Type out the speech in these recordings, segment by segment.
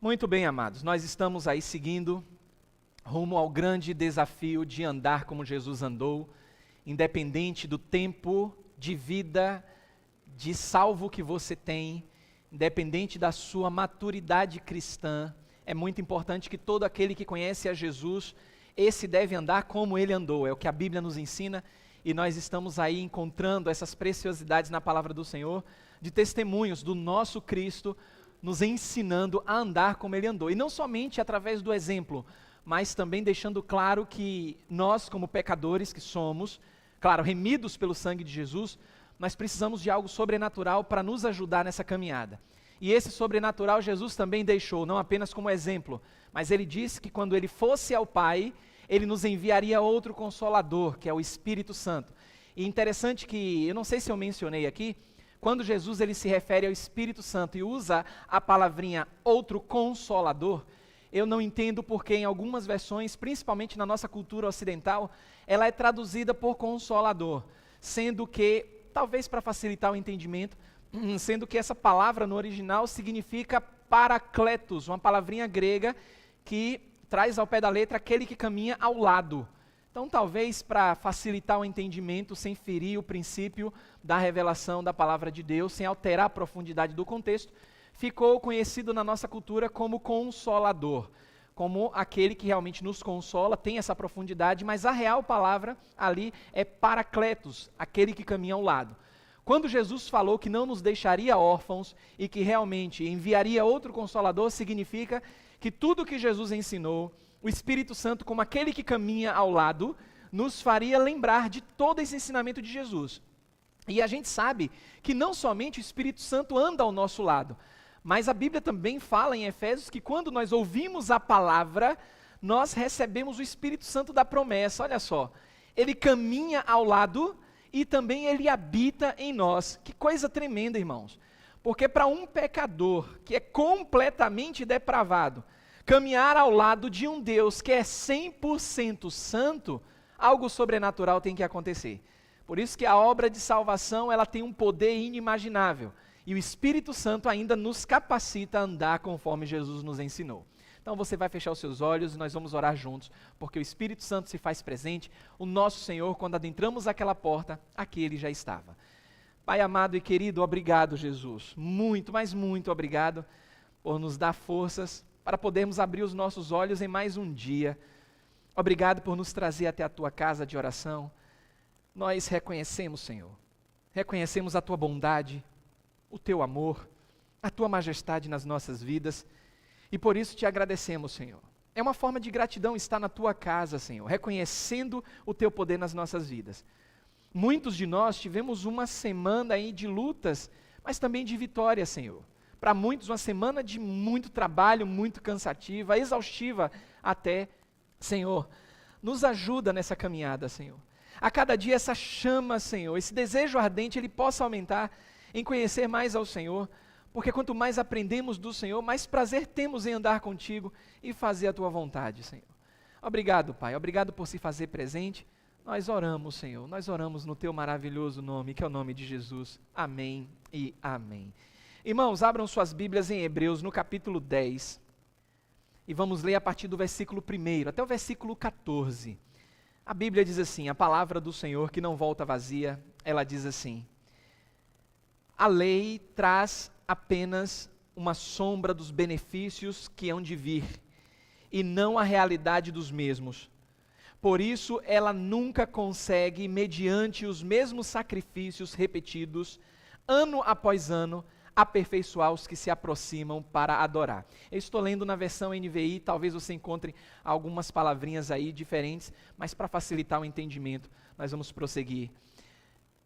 Muito bem, amados, nós estamos aí seguindo rumo ao grande desafio de andar como Jesus andou, independente do tempo de vida, de salvo que você tem, independente da sua maturidade cristã. É muito importante que todo aquele que conhece a Jesus, esse deve andar como ele andou, é o que a Bíblia nos ensina, e nós estamos aí encontrando essas preciosidades na palavra do Senhor, de testemunhos do nosso Cristo, nos ensinando a andar como ele andou, e não somente através do exemplo, mas também deixando claro que nós, como pecadores que somos, claro, remidos pelo sangue de Jesus, nós precisamos de algo sobrenatural para nos ajudar nessa caminhada. E esse sobrenatural Jesus também deixou, não apenas como exemplo, mas ele disse que quando ele fosse ao Pai, ele nos enviaria outro Consolador, que é o Espírito Santo. E interessante que, eu não sei se eu mencionei aqui, quando Jesus ele se refere ao Espírito Santo e usa a palavrinha outro Consolador, eu não entendo porque em algumas versões, principalmente na nossa cultura ocidental, ela é traduzida por Consolador, sendo que, talvez para facilitar o entendimento, sendo que essa palavra no original significa Paracletos, uma palavrinha grega que traz ao pé da letra aquele que caminha ao lado. Então, talvez para facilitar o entendimento, sem ferir o princípio da revelação da palavra de Deus, sem alterar a profundidade do contexto, ficou conhecido na nossa cultura como Consolador, como aquele que realmente nos consola, tem essa profundidade, mas a real palavra ali é Paracletos, aquele que caminha ao lado. Quando Jesus falou que não nos deixaria órfãos e que realmente enviaria outro Consolador, significa que tudo que Jesus ensinou, o Espírito Santo, como aquele que caminha ao lado, nos faria lembrar de todo esse ensinamento de Jesus. E a gente sabe que não somente o Espírito Santo anda ao nosso lado, mas a Bíblia também fala em Efésios que quando nós ouvimos a palavra, nós recebemos o Espírito Santo da promessa. Olha só, ele caminha ao lado e também ele habita em nós. Que coisa tremenda, irmãos. Porque para um pecador que é completamente depravado, caminhar ao lado de um Deus que é 100% santo, algo sobrenatural tem que acontecer. Por isso que a obra de salvação, ela tem um poder inimaginável. E o Espírito Santo ainda nos capacita a andar conforme Jesus nos ensinou. Então você vai fechar os seus olhos e nós vamos orar juntos, porque o Espírito Santo se faz presente. O nosso Senhor, quando adentramos aquela porta, aqui ele já estava. Pai amado e querido, obrigado, Jesus. Muito, mas muito obrigado por nos dar forças para podermos abrir os nossos olhos em mais um dia. Obrigado por nos trazer até a tua casa de oração. Nós reconhecemos, Senhor, reconhecemos a tua bondade, o teu amor, a tua majestade nas nossas vidas, e por isso te agradecemos, Senhor. É uma forma de gratidão estar na tua casa, Senhor, reconhecendo o teu poder nas nossas vidas. Muitos de nós tivemos uma semana aí de lutas, mas também de vitória, Senhor. Para muitos, uma semana de muito trabalho, muito cansativa, exaustiva até. Senhor, nos ajuda nessa caminhada, Senhor. A cada dia essa chama, Senhor, esse desejo ardente, ele possa aumentar em conhecer mais ao Senhor, porque quanto mais aprendemos do Senhor, mais prazer temos em andar contigo e fazer a tua vontade, Senhor. Obrigado, Pai, obrigado por se fazer presente. Nós oramos, Senhor, nós oramos no teu maravilhoso nome, que é o nome de Jesus. Amém e amém. Irmãos, abram suas Bíblias em Hebreus, no capítulo 10, e vamos ler a partir do versículo 1 até o versículo 14. A Bíblia diz assim, a palavra do Senhor que não volta vazia, ela diz assim: a lei traz apenas uma sombra dos benefícios que hão de vir, e não a realidade dos mesmos. Por isso, ela nunca consegue, mediante os mesmos sacrifícios repetidos, ano após ano, aperfeiçoar os que se aproximam para adorar. Eu estou lendo na versão NVI, talvez você encontre algumas palavrinhas aí diferentes, mas para facilitar o entendimento, nós vamos prosseguir.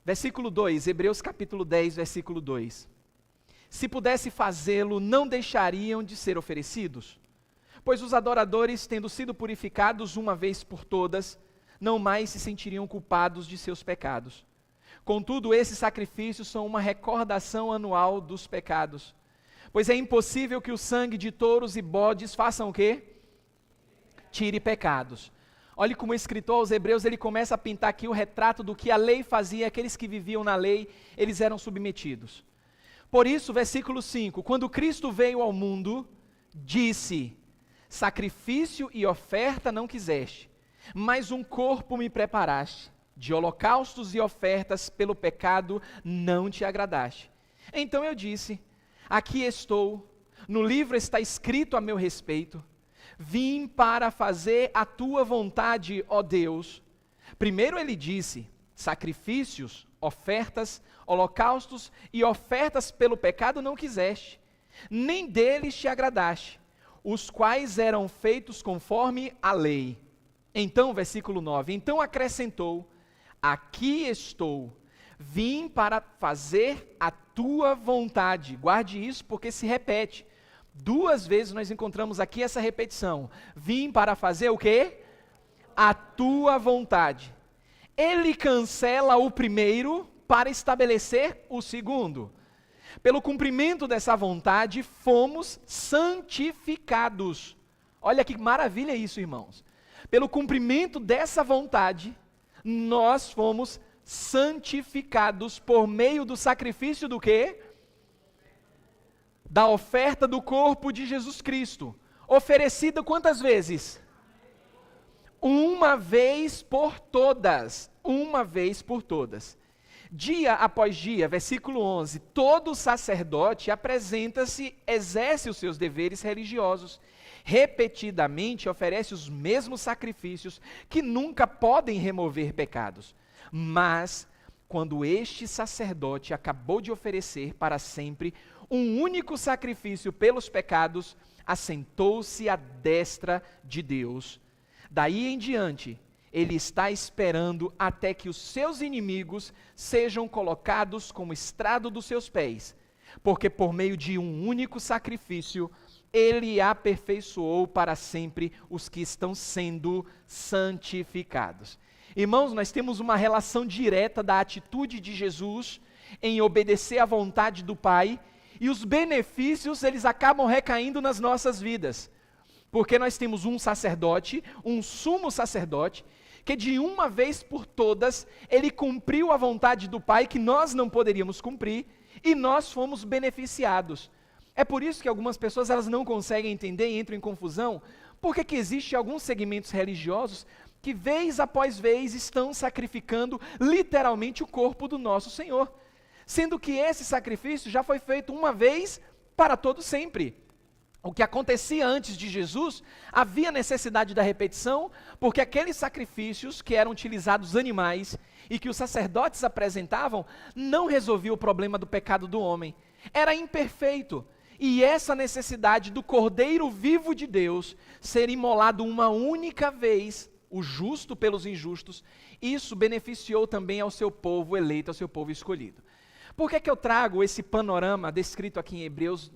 Versículo 2, Hebreus capítulo 10, versículo 2. Se pudesse fazê-lo, não deixariam de ser oferecidos? Pois os adoradores, tendo sido purificados uma vez por todas, não mais se sentiriam culpados de seus pecados. Contudo, esses sacrifícios são uma recordação anual dos pecados. Pois é impossível que o sangue de touros e bodes façam o quê? Tire pecados. Olhe como o escritor aos Hebreus, ele começa a pintar aqui o retrato do que a lei fazia, aqueles que viviam na lei, eles eram submetidos. Por isso, versículo 5, quando Cristo veio ao mundo, Disse: sacrifício e oferta não quiseste, mas um corpo me preparaste. De holocaustos e ofertas pelo pecado não te agradaste. Então eu disse: aqui estou, no livro está escrito a meu respeito. Vim para fazer a tua vontade, ó Deus. Primeiro ele disse: sacrifícios, ofertas, holocaustos e ofertas pelo pecado não quiseste, nem deles te agradaste, os quais eram feitos conforme a lei. Então, versículo 9, então acrescentou: aqui estou, vim para fazer a tua vontade. Guarde isso porque se repete. 2 vezes nós encontramos aqui essa repetição. Vim para fazer o quê? A tua vontade. Ele cancela o primeiro para estabelecer o segundo. Pelo cumprimento dessa vontade, fomos santificados. Olha que maravilha isso, irmãos. Pelo cumprimento dessa vontade, nós fomos santificados por meio do sacrifício do quê? Da oferta do corpo de Jesus Cristo. Oferecida quantas vezes? Uma vez por todas. Uma vez por todas. Dia após dia, versículo 11, todo sacerdote apresenta-se, exerce os seus deveres religiosos, repetidamente oferece os mesmos sacrifícios que nunca podem remover pecados. Mas, quando este sacerdote acabou de oferecer para sempre um único sacrifício pelos pecados, assentou-se à destra de Deus. Daí em diante, ele está esperando até que os seus inimigos sejam colocados como estrado dos seus pés, porque por meio de um único sacrifício, ele aperfeiçoou para sempre os que estão sendo santificados. Irmãos, nós temos uma relação direta da atitude de Jesus em obedecer à vontade do Pai, e os benefícios, eles acabam recaindo nas nossas vidas, porque nós temos um sacerdote, um sumo sacerdote, que de uma vez por todas, ele cumpriu a vontade do Pai que nós não poderíamos cumprir, e nós fomos beneficiados. É por isso que algumas pessoas elas não conseguem entender e entram em confusão, porque que existem alguns segmentos religiosos que vez após vez estão sacrificando literalmente o corpo do nosso Senhor, sendo que esse sacrifício já foi feito uma vez para todo sempre. O que acontecia antes de Jesus, havia necessidade da repetição, porque aqueles sacrifícios que eram utilizados animais e que os sacerdotes apresentavam, não resolvia o problema do pecado do homem. Era imperfeito. E essa necessidade do Cordeiro vivo de Deus ser imolado uma única vez, o justo pelos injustos, isso beneficiou também ao seu povo eleito, ao seu povo escolhido. Por que eu trago esse panorama descrito aqui em Hebreus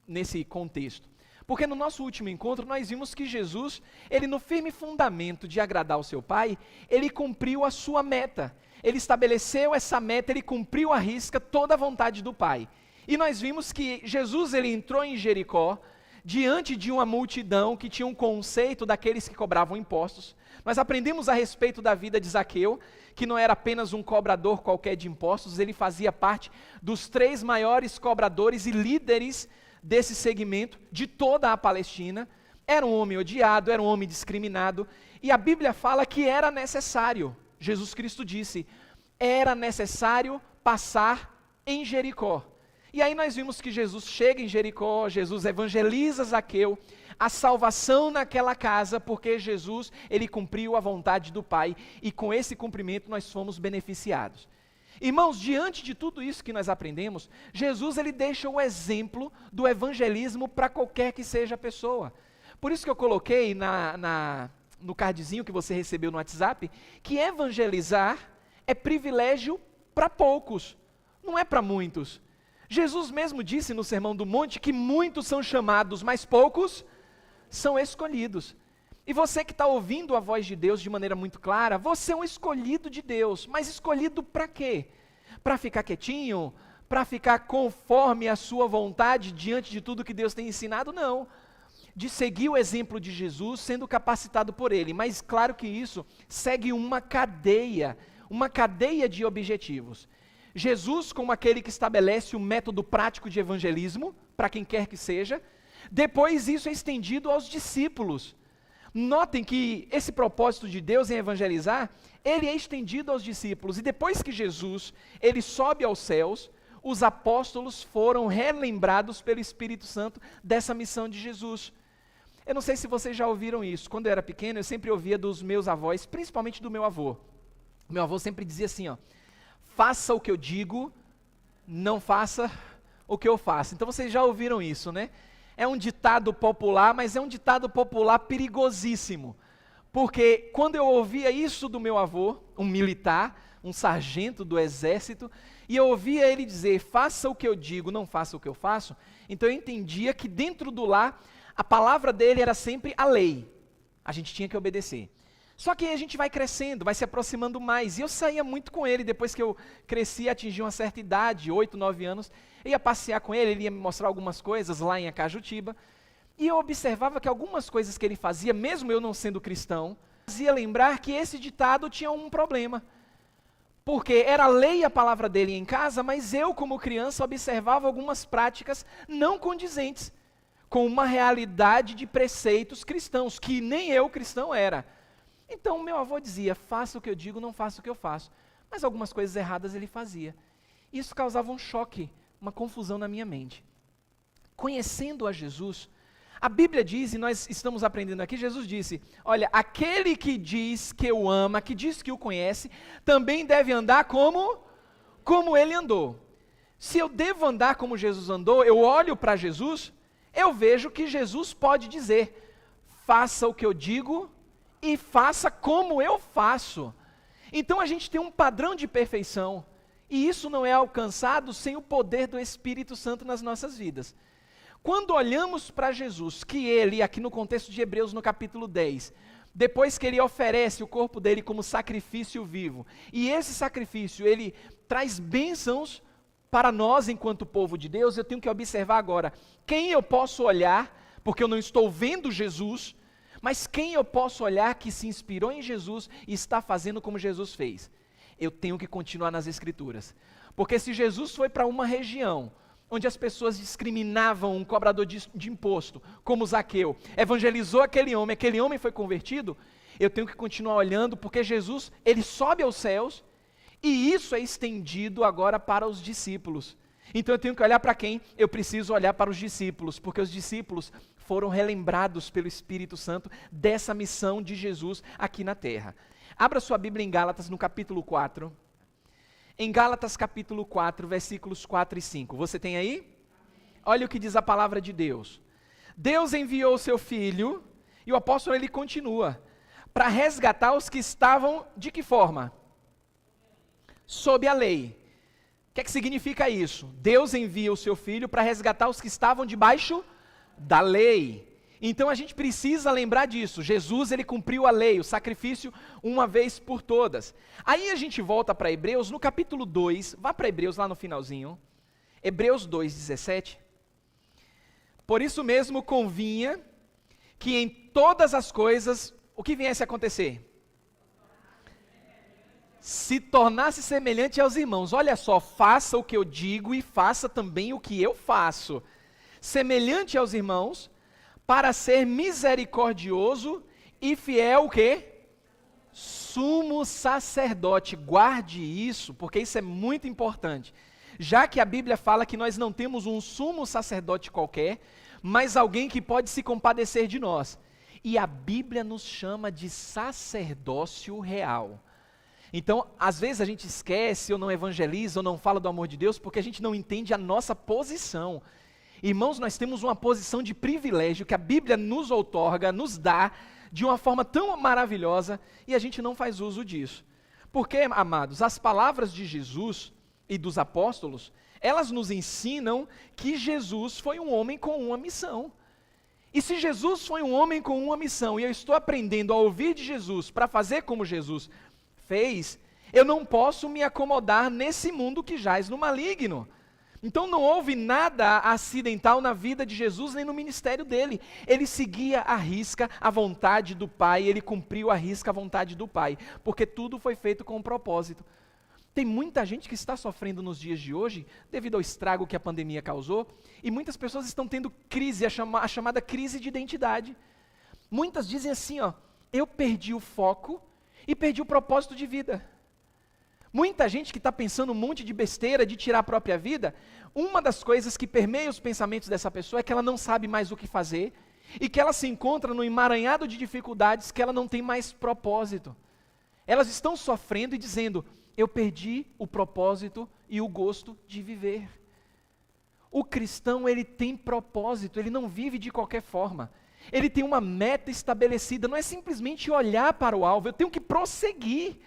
nesse contexto? Porque no nosso último encontro nós vimos que Jesus, ele no firme fundamento de agradar ao seu Pai, ele cumpriu a sua meta. Ele estabeleceu essa meta, ele cumpriu à risca toda a vontade do Pai. E nós vimos que Jesus, ele entrou em Jericó, diante de uma multidão que tinha um conceito daqueles que cobravam impostos. Nós aprendemos a respeito da vida de Zaqueu, que não era apenas um cobrador qualquer de impostos, ele fazia parte dos 3 maiores cobradores e líderes desse segmento de toda a Palestina. Era um homem odiado, era um homem discriminado, e a Bíblia fala que era necessário, Jesus Cristo disse, era necessário passar em Jericó. E aí nós vimos que Jesus chega em Jericó, Jesus evangeliza Zaqueu, a salvação naquela casa, porque Jesus, ele cumpriu a vontade do Pai, e com esse cumprimento nós fomos beneficiados. Irmãos, diante de tudo isso que nós aprendemos, Jesus, ele deixa o exemplo do evangelismo para qualquer que seja a pessoa. Por isso que eu coloquei no cardzinho que você recebeu no WhatsApp, que evangelizar é privilégio para poucos, não é para muitos. Jesus mesmo disse no Sermão do Monte que muitos são chamados, mas poucos são escolhidos. E você que está ouvindo a voz de Deus de maneira muito clara, você é um escolhido de Deus, mas escolhido para quê? Para ficar quietinho? Para ficar conforme a sua vontade diante de tudo que Deus tem ensinado? Não. De seguir o exemplo de Jesus, sendo capacitado por Ele. Mas claro que isso segue uma cadeia de objetivos. Jesus, como aquele que estabelece o método prático de evangelismo, para quem quer que seja, Depois isso é estendido aos discípulos. Notem que esse propósito de Deus em evangelizar, ele é estendido aos discípulos. E depois que Jesus, ele sobe aos céus, os apóstolos foram relembrados pelo Espírito Santo dessa missão de Jesus. Eu não sei se vocês já ouviram isso. Quando eu era pequeno, eu sempre ouvia dos meus avós, principalmente do meu avô. Meu avô sempre dizia assim, ó: faça o que eu digo, não faça o que eu faço. Então vocês já ouviram isso, né? É um ditado popular, mas é um ditado popular perigosíssimo. Porque quando eu ouvia isso do meu avô, um militar, um sargento do exército, e eu ouvia ele dizer, faça o que eu digo, não faça o que eu faço, então eu entendia que dentro do lar, a palavra dele era sempre a lei. A gente tinha que obedecer. Só que aí a gente vai crescendo, vai se aproximando mais. E eu saía muito com ele, depois que eu cresci e atingi uma certa idade, 8, 9 anos, eu ia passear com ele, ele ia me mostrar algumas coisas lá em Acajutiba, e eu observava que algumas coisas que ele fazia, mesmo eu não sendo cristão, fazia lembrar que esse ditado tinha um problema. Porque era lei a palavra dele em casa, mas eu, como criança, observava algumas práticas não condizentes com uma realidade de preceitos cristãos, que nem eu cristão era. Então meu avô dizia, faça o que eu digo, não faça o que eu faço. Mas algumas coisas erradas ele fazia. Isso causava um choque, uma confusão na minha mente. Conhecendo a Jesus, a Bíblia diz, e nós estamos aprendendo aqui, Jesus disse, olha, aquele que diz que o ama, que diz que o conhece, também deve andar como ele andou. Se eu devo andar como Jesus andou, eu olho para Jesus, eu vejo que Jesus pode dizer, faça o que eu digo e faça como eu faço. Então a gente tem um padrão de perfeição, e isso não é alcançado sem o poder do Espírito Santo nas nossas vidas. Quando olhamos para Jesus, que ele, aqui no contexto de Hebreus, no capítulo 10, depois que ele oferece o corpo dele como sacrifício vivo, e esse sacrifício, ele traz bênçãos para nós enquanto povo de Deus, eu tenho que observar agora, quem eu posso olhar, porque eu não estou vendo Jesus, mas quem eu posso olhar que se inspirou em Jesus e está fazendo como Jesus fez? Eu tenho que continuar nas Escrituras, porque se Jesus foi para uma região, onde as pessoas discriminavam um cobrador de imposto, como Zaqueu, evangelizou aquele homem foi convertido, eu tenho que continuar olhando, porque Jesus, ele sobe aos céus, e isso é estendido agora para os discípulos. Então eu tenho que olhar para quem? Eu preciso olhar para os discípulos, porque os discípulos foram relembrados pelo Espírito Santo dessa missão de Jesus aqui na terra. Abra sua Bíblia em Gálatas, no capítulo 4. Em Gálatas capítulo 4, versículos 4 e 5. Você tem aí? Olha o que diz a palavra de Deus. Deus enviou o seu Filho, e o apóstolo ele continua, para resgatar os que estavam, de que forma? Sob a lei. O que é que significa isso? Deus envia o seu Filho para resgatar os que estavam debaixo da lei. Então a gente precisa lembrar disso. Jesus, ele cumpriu a lei, o sacrifício uma vez por todas. Aí a gente volta para Hebreus, no capítulo 2, vá para Hebreus lá no finalzinho. Hebreus 2:17. Por isso mesmo convinha que em todas as coisas, o que viesse a acontecer? Se tornasse semelhante aos irmãos. Olha só, faça o que eu digo e faça também o que eu faço. Semelhante aos irmãos, para ser misericordioso e fiel o quê? Sumo sacerdote. Guarde isso, porque isso é muito importante. Já que a Bíblia fala que nós não temos um sumo sacerdote qualquer, mas alguém que pode se compadecer de nós. E a Bíblia nos chama de sacerdócio real. Então, às vezes a gente esquece, ou não evangeliza, ou não fala do amor de Deus, porque a gente não entende a nossa posição. Irmãos, nós temos uma posição de privilégio que a Bíblia nos outorga, nos dá, de uma forma tão maravilhosa, e a gente não faz uso disso. Porque, amados, as palavras de Jesus e dos apóstolos, elas nos ensinam que Jesus foi um homem com uma missão. E se Jesus foi um homem com uma missão, e eu estou aprendendo a ouvir de Jesus para fazer como Jesus fez, eu não posso me acomodar nesse mundo que jaz no maligno. Então não houve nada acidental na vida de Jesus, nem no ministério dele. Ele seguia à risca a vontade do Pai, ele cumpriu à risca a vontade do Pai, porque tudo foi feito com um propósito. Tem muita gente que está sofrendo nos dias de hoje, devido ao estrago que a pandemia causou, e muitas pessoas estão tendo crise, a chamada crise de identidade. Muitas dizem assim, eu perdi o foco e perdi o propósito de vida. Muita gente que está pensando um monte de besteira, de tirar a própria vida, uma das coisas que permeia os pensamentos dessa pessoa é que ela não sabe mais o que fazer, e que ela se encontra num emaranhado de dificuldades que ela não tem mais propósito. Elas estão sofrendo e dizendo, eu perdi o propósito e o gosto de viver. O cristão, ele tem propósito, ele não vive de qualquer forma. Ele tem uma meta estabelecida, não é simplesmente olhar para o alvo, eu tenho que prosseguir.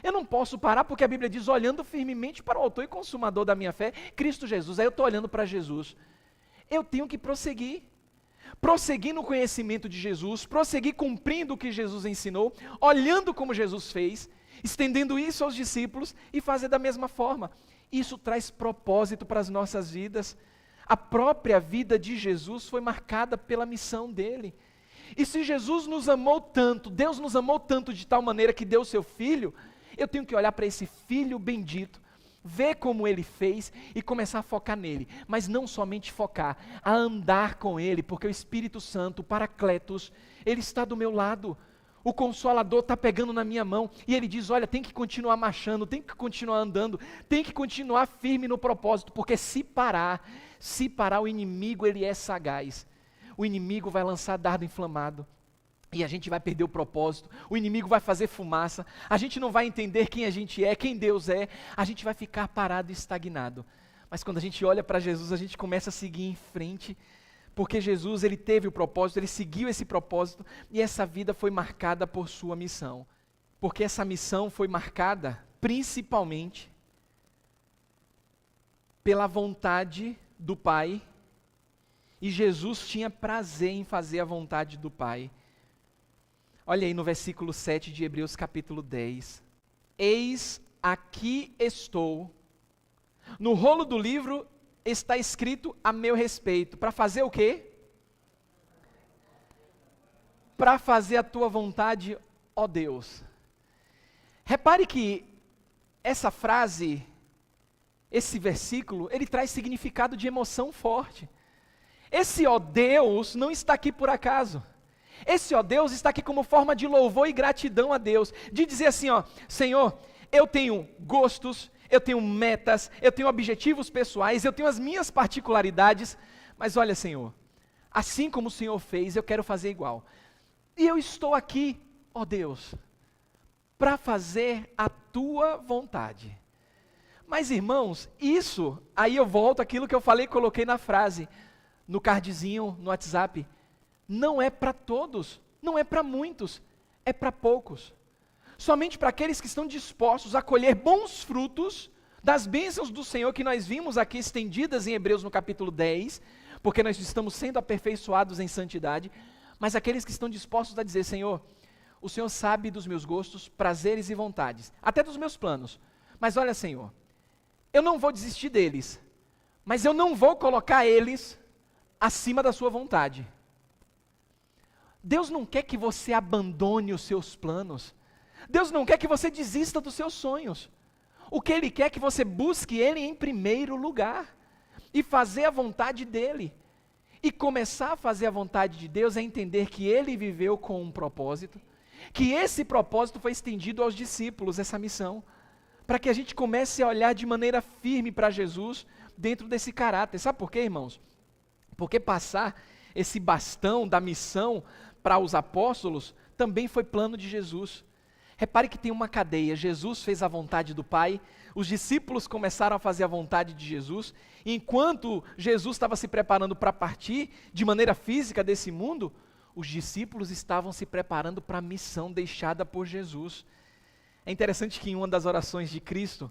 Eu não posso parar porque a Bíblia diz, olhando firmemente para o autor e consumador da minha fé, Cristo Jesus. Aí eu estou olhando para Jesus. Eu tenho que prosseguir. Prosseguir no conhecimento de Jesus, prosseguir cumprindo o que Jesus ensinou, olhando como Jesus fez, estendendo isso aos discípulos e fazer da mesma forma. Isso traz propósito para as nossas vidas. A própria vida de Jesus foi marcada pela missão dele. E se Jesus nos amou tanto, Deus nos amou tanto de tal maneira que deu o seu Filho, eu tenho que olhar para esse Filho bendito, ver como ele fez e começar a focar nele. Mas não somente focar, a andar com ele, porque o Espírito Santo, o Paracletos, ele está do meu lado. O Consolador está pegando na minha mão e ele diz, olha, tem que continuar marchando, tem que continuar andando, tem que continuar firme no propósito, porque se parar o inimigo, ele é sagaz. O inimigo vai lançar dardo inflamado. E a gente vai perder o propósito, o inimigo vai fazer fumaça, a gente não vai entender quem a gente é, quem Deus é, a gente vai ficar parado e estagnado. Mas quando a gente olha para Jesus, a gente começa a seguir em frente, porque Jesus, ele teve o propósito, ele seguiu esse propósito, e essa vida foi marcada por sua missão. Porque essa missão foi marcada, principalmente, pela vontade do Pai, e Jesus tinha prazer em fazer a vontade do Pai. Olha aí no versículo 7 de Hebreus capítulo 10. Eis aqui estou. No rolo do livro está escrito a meu respeito. Para fazer o quê? Para fazer a tua vontade, ó Deus. Repare que essa frase, esse versículo, ele traz significado de emoção forte. Esse ó Deus não está aqui por acaso. Esse ó Deus está aqui como forma de louvor e gratidão a Deus, de dizer assim, Senhor, eu tenho gostos, eu tenho metas, eu tenho objetivos pessoais, eu tenho as minhas particularidades, mas olha, Senhor, assim como o Senhor fez, eu quero fazer igual. E eu estou aqui, ó Deus, para fazer a tua vontade. Mas irmãos, isso, aí eu volto àquilo que eu falei, coloquei na frase, no cardzinho, no WhatsApp, não é para todos, não é para muitos, é para poucos. Somente para aqueles que estão dispostos a colher bons frutos das bênçãos do Senhor que nós vimos aqui estendidas em Hebreus no capítulo 10, porque nós estamos sendo aperfeiçoados em santidade, mas aqueles que estão dispostos a dizer, Senhor, o Senhor sabe dos meus gostos, prazeres e vontades, até dos meus planos, mas olha, Senhor, eu não vou desistir deles, mas eu não vou colocar eles acima da sua vontade. Deus não quer que você abandone os seus planos. Deus não quer que você desista dos seus sonhos. O que Ele quer é que você busque Ele em primeiro lugar. E fazer a vontade dEle. E começar a fazer a vontade de Deus é entender que Ele viveu com um propósito. Que esse propósito foi estendido aos discípulos, essa missão. Para que a gente comece a olhar de maneira firme para Jesus dentro desse caráter. Sabe por quê, irmãos? Porque passar esse bastão da missão para os apóstolos, também foi plano de Jesus. Repare que tem uma cadeia, Jesus fez a vontade do Pai, os discípulos começaram a fazer a vontade de Jesus, e enquanto Jesus estava se preparando para partir de maneira física desse mundo, os discípulos estavam se preparando para a missão deixada por Jesus. É interessante que em uma das orações de Cristo,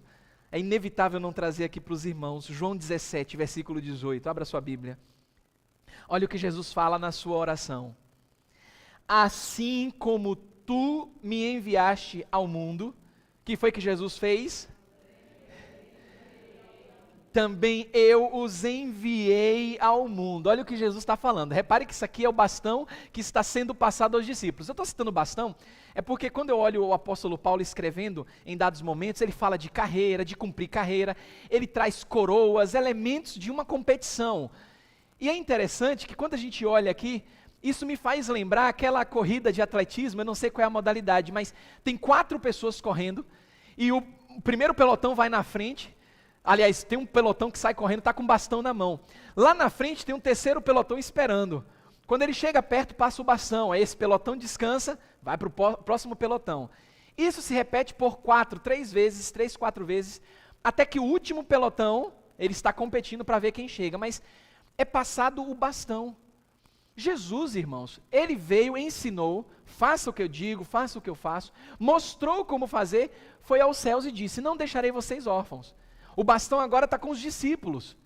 é inevitável não trazer aqui para os irmãos, João 17, versículo 18, abra sua Bíblia. Olha o que Jesus fala na sua oração. Assim como tu me enviaste ao mundo, que foi que Jesus fez? também eu os enviei ao mundo. Olha o que Jesus está falando. Repare que isso aqui é o bastão que está sendo passado aos discípulos. Eu estou citando bastão, é porque quando eu olho o apóstolo Paulo escrevendo em dados momentos, ele fala de carreira, de cumprir carreira, ele traz coroas, elementos de uma competição. E é interessante que quando a gente olha aqui, isso me faz lembrar aquela corrida de atletismo, eu não sei qual é a modalidade, mas tem 4 pessoas correndo, e o primeiro pelotão vai na frente. Aliás, tem um pelotão que sai correndo, está com um bastão na mão. Lá na frente tem um terceiro pelotão esperando. Quando ele chega perto, passa o bastão. Aí esse pelotão descansa, vai para o próximo pelotão. Isso se repete por 3 vezes, 4 vezes, até que o último pelotão, ele está competindo para ver quem chega. Mas é passado o bastão. Jesus, irmãos, ele veio, ensinou, faça o que eu digo, faça o que eu faço, mostrou como fazer, foi aos céus e disse, não deixarei vocês órfãos. O bastão agora está com os discípulos.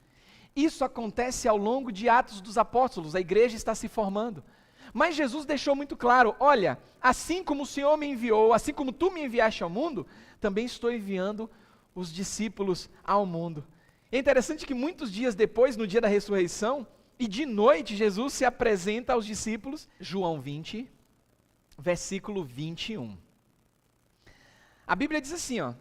Isso acontece ao longo de Atos dos Apóstolos, a igreja está se formando. Mas Jesus deixou muito claro, olha, assim como o Senhor me enviou, assim como tu me enviaste ao mundo, também estou enviando os discípulos ao mundo. É interessante que muitos dias depois, no dia da ressurreição, e de noite, Jesus se apresenta aos discípulos, João 20, versículo 21. A Bíblia diz assim, ó,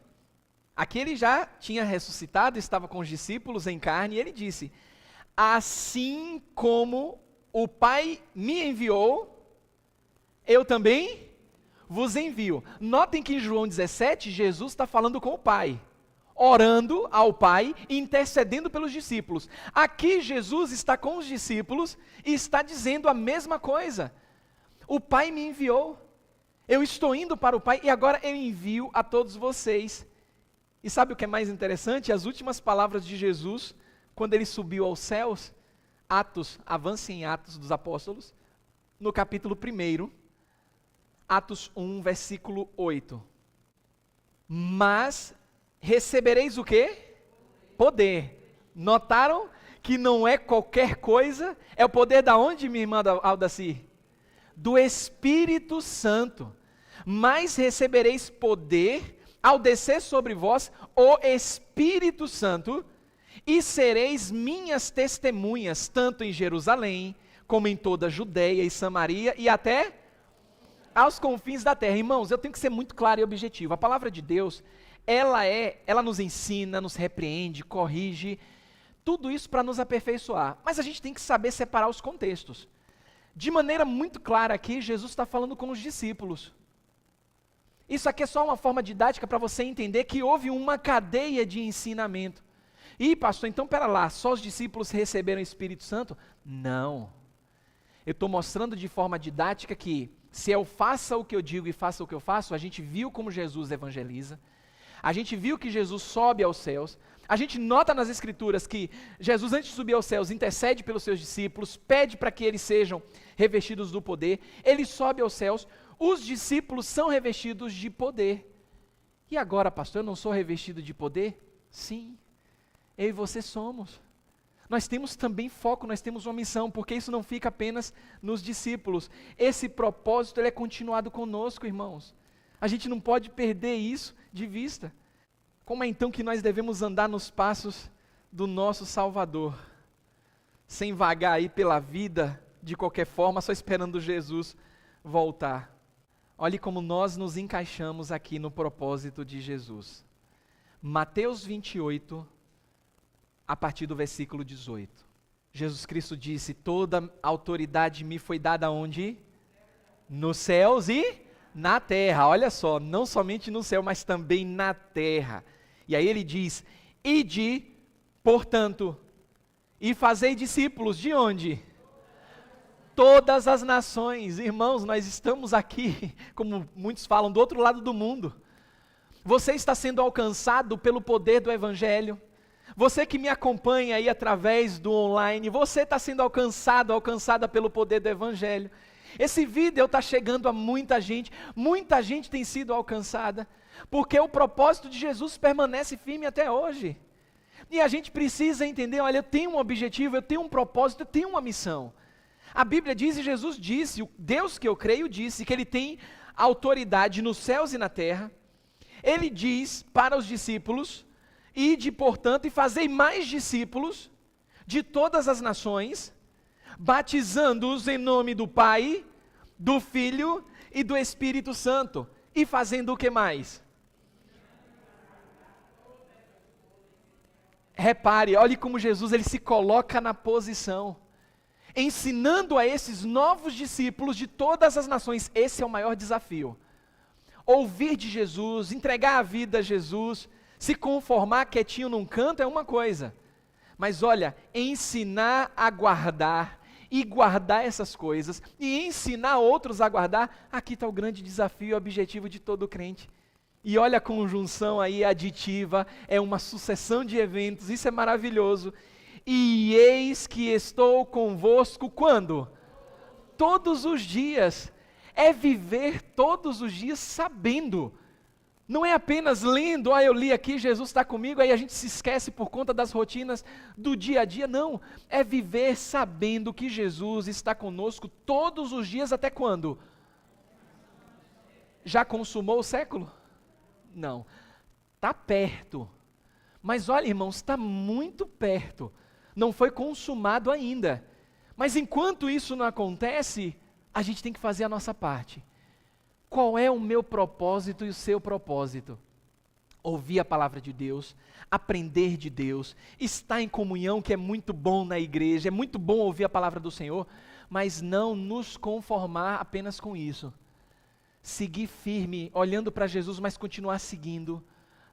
aqui ele já tinha ressuscitado, estava com os discípulos em carne, e ele disse, assim como o Pai me enviou, eu também vos envio. Notem que em João 17, Jesus está falando com o Pai, orando ao Pai e intercedendo pelos discípulos. Aqui Jesus está com os discípulos e está dizendo a mesma coisa. O Pai me enviou, eu estou indo para o Pai e agora eu envio a todos vocês. E sabe o que é mais interessante? As últimas palavras de Jesus, quando ele subiu aos céus, avance em Atos dos Apóstolos, no capítulo 1, Atos 1, versículo 8. Mas recebereis o quê? Poder. Notaram que não é qualquer coisa? É o poder da onde, minha irmã Aldaci? Do Espírito Santo. Mas recebereis poder ao descer sobre vós o Espírito Santo, e sereis minhas testemunhas, tanto em Jerusalém, como em toda a Judeia e Samaria, e até aos confins da terra. Irmãos, eu tenho que ser muito claro e objetivo. A palavra de Deus, ela nos ensina, nos repreende, corrige, tudo isso para nos aperfeiçoar. Mas a gente tem que saber separar os contextos. De maneira muito clara aqui, Jesus está falando com os discípulos. Isso aqui é só uma forma didática para você entender que houve uma cadeia de ensinamento. E pastor, então pera lá, só os discípulos receberam o Espírito Santo? Não. Eu estou mostrando de forma didática que se eu faça o que eu digo e faça o que eu faço, a gente viu como Jesus evangeliza, a gente viu que Jesus sobe aos céus, a gente nota nas Escrituras que Jesus, antes de subir aos céus, intercede pelos seus discípulos, pede para que eles sejam revestidos do poder, ele sobe aos céus, os discípulos são revestidos de poder. E agora, pastor, eu não sou revestido de poder? Sim, eu e você somos. Nós temos também foco, nós temos uma missão, porque isso não fica apenas nos discípulos. Esse propósito ele é continuado conosco, irmãos. A gente não pode perder isso de vista. Como é então que nós devemos andar nos passos do nosso Salvador? Sem vagar aí pela vida de qualquer forma, só esperando Jesus voltar. Olhe como nós nos encaixamos aqui no propósito de Jesus. Mateus 28, a partir do versículo 18. Jesus Cristo disse, toda autoridade me foi dada onde? Nos céus e na terra. Olha só, não somente no céu, mas também na terra. E aí ele diz, ide, portanto, e fazei discípulos de onde? Todas as nações. Irmãos, nós estamos aqui, como muitos falam, do outro lado do mundo. Você está sendo alcançado pelo poder do Evangelho. Você que me acompanha aí através do online, você está sendo alcançada pelo poder do Evangelho. Esse vídeo está chegando a muita gente tem sido alcançada, porque o propósito de Jesus permanece firme até hoje. E a gente precisa entender, olha, eu tenho um objetivo, eu tenho um propósito, eu tenho uma missão. A Bíblia diz, e Jesus disse, o Deus que eu creio disse, que Ele tem autoridade nos céus e na terra. Ele diz para os discípulos, Ide, portanto, e fazei mais discípulos de todas as nações, batizando-os em nome do Pai, do Filho e do Espírito Santo. E fazendo o que mais? Repare, olhe como Jesus ele se coloca na posição, ensinando a esses novos discípulos de todas as nações. Esse é o maior desafio. Ouvir de Jesus, entregar a vida a Jesus, se conformar quietinho num canto é uma coisa, mas olha, ensinar a guardar e guardar essas coisas e ensinar outros a guardar, aqui está o grande desafio e objetivo de todo crente. E olha a conjunção aí aditiva, é uma sucessão de eventos, isso é maravilhoso. E eis que estou convosco quando? Todos os dias. É viver todos os dias sabendo. Não é apenas lendo, eu li aqui, Jesus está comigo, aí a gente se esquece por conta das rotinas do dia a dia. Não, é viver sabendo que Jesus está conosco todos os dias, até quando? Já consumou o século? Não, está perto. Mas olha, irmãos, está muito perto. Não foi consumado ainda. Mas enquanto isso não acontece, a gente tem que fazer a nossa parte. Qual é o meu propósito e o seu propósito? Ouvir a palavra de Deus, aprender de Deus, estar em comunhão, que é muito bom na igreja, é muito bom ouvir a palavra do Senhor, mas não nos conformar apenas com isso. Seguir firme, olhando para Jesus, mas continuar seguindo,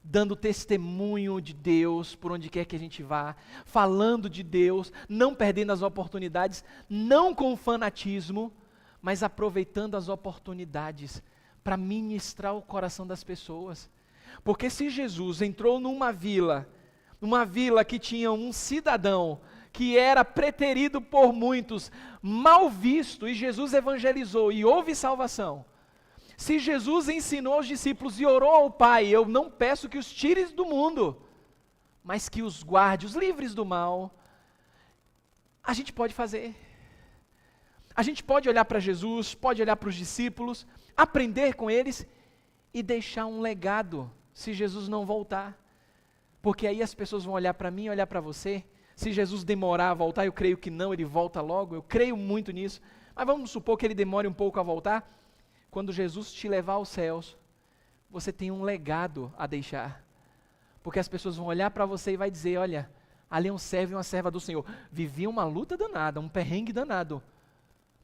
dando testemunho de Deus por onde quer que a gente vá, falando de Deus, não perdendo as oportunidades, não com fanatismo, mas aproveitando as oportunidades para ministrar o coração das pessoas. Porque se Jesus entrou numa vila que tinha um cidadão que era preterido por muitos, mal visto, e Jesus evangelizou e houve salvação. Se Jesus ensinou aos discípulos e orou ao Pai, eu não peço que os tires do mundo, mas que os guarde, os livres do mal, a gente pode fazer. A gente pode olhar para Jesus, pode olhar para os discípulos, aprender com eles e deixar um legado, se Jesus não voltar. Porque aí as pessoas vão olhar para mim, olhar para você. Se Jesus demorar a voltar, eu creio que não, ele volta logo, eu creio muito nisso. Mas vamos supor que ele demore um pouco a voltar. Quando Jesus te levar aos céus, você tem um legado a deixar. Porque as pessoas vão olhar para você e vai dizer, olha, ali é um servo e uma serva do Senhor. Vivia uma luta danada, um perrengue danado.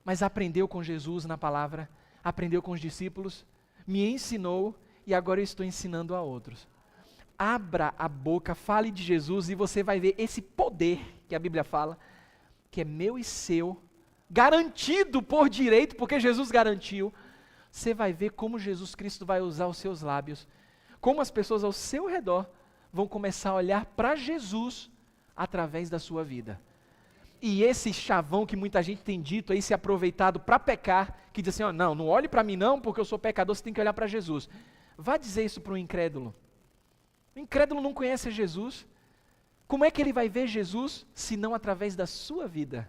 Mas aprendeu com Jesus na palavra, aprendeu com os discípulos, me ensinou e agora eu estou ensinando a outros. Abra a boca, fale de Jesus e você vai ver esse poder que a Bíblia fala, que é meu e seu, garantido por direito, porque Jesus garantiu. Você vai ver como Jesus Cristo vai usar os seus lábios, como as pessoas ao seu redor vão começar a olhar para Jesus através da sua vida. E esse chavão que muita gente tem dito aí, se aproveitado para pecar, que diz assim, não olhe para mim não, porque eu sou pecador, você tem que olhar para Jesus. Vá dizer isso para um incrédulo. O incrédulo não conhece Jesus. Como é que ele vai ver Jesus, se não através da sua vida?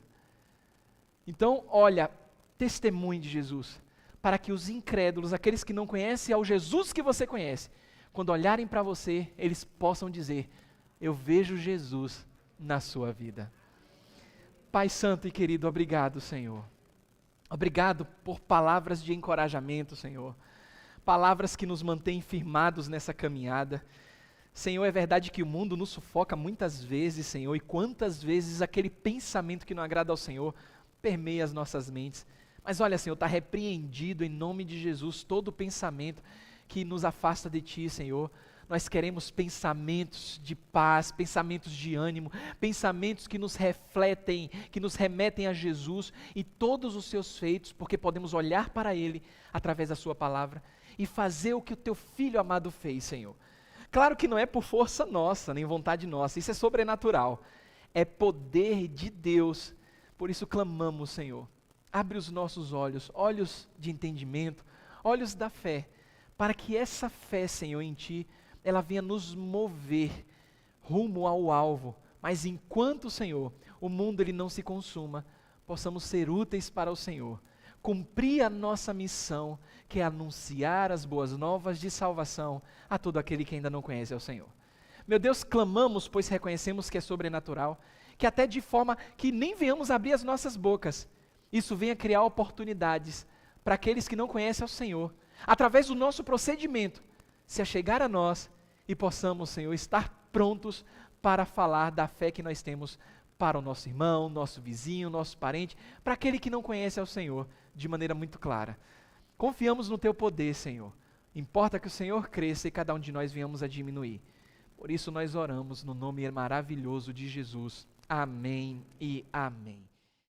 Então, olha, testemunhe de Jesus, para que os incrédulos, aqueles que não conhecem ao Jesus que você conhece, quando olharem para você, eles possam dizer, eu vejo Jesus na sua vida. Pai Santo e querido, obrigado, Senhor. Obrigado por palavras de encorajamento, Senhor. Palavras que nos mantêm firmados nessa caminhada. Senhor, é verdade que o mundo nos sufoca muitas vezes, Senhor, e quantas vezes aquele pensamento que não agrada ao Senhor permeia as nossas mentes. Mas olha, Senhor, está repreendido em nome de Jesus todo pensamento que nos afasta de Ti, Senhor. Nós queremos pensamentos de paz, pensamentos de ânimo, pensamentos que nos refletem, que nos remetem a Jesus e todos os seus feitos, porque podemos olhar para Ele através da Sua palavra e fazer o que o Teu Filho amado fez, Senhor. Claro que não é por força nossa, nem vontade nossa, isso é sobrenatural, é poder de Deus. Por isso clamamos, Senhor, abre os nossos olhos, olhos de entendimento, olhos da fé, para que essa fé, Senhor, em Ti, ela venha nos mover rumo ao alvo, mas enquanto, Senhor, o mundo ele não se consuma, possamos ser úteis para o Senhor, cumprir a nossa missão, que é anunciar as boas novas de salvação a todo aquele que ainda não conhece ao Senhor. Meu Deus, clamamos, pois reconhecemos que é sobrenatural, que até de forma que nem venhamos abrir as nossas bocas, isso venha criar oportunidades para aqueles que não conhecem ao Senhor, através do nosso procedimento, se achegar a nós e possamos, Senhor, estar prontos para falar da fé que nós temos para o nosso irmão, nosso vizinho, nosso parente, para aquele que não conhece ao Senhor, de maneira muito clara. Confiamos no Teu poder, Senhor. Importa que o Senhor cresça e cada um de nós venhamos a diminuir. Por isso nós oramos no nome maravilhoso de Jesus. Amém e amém.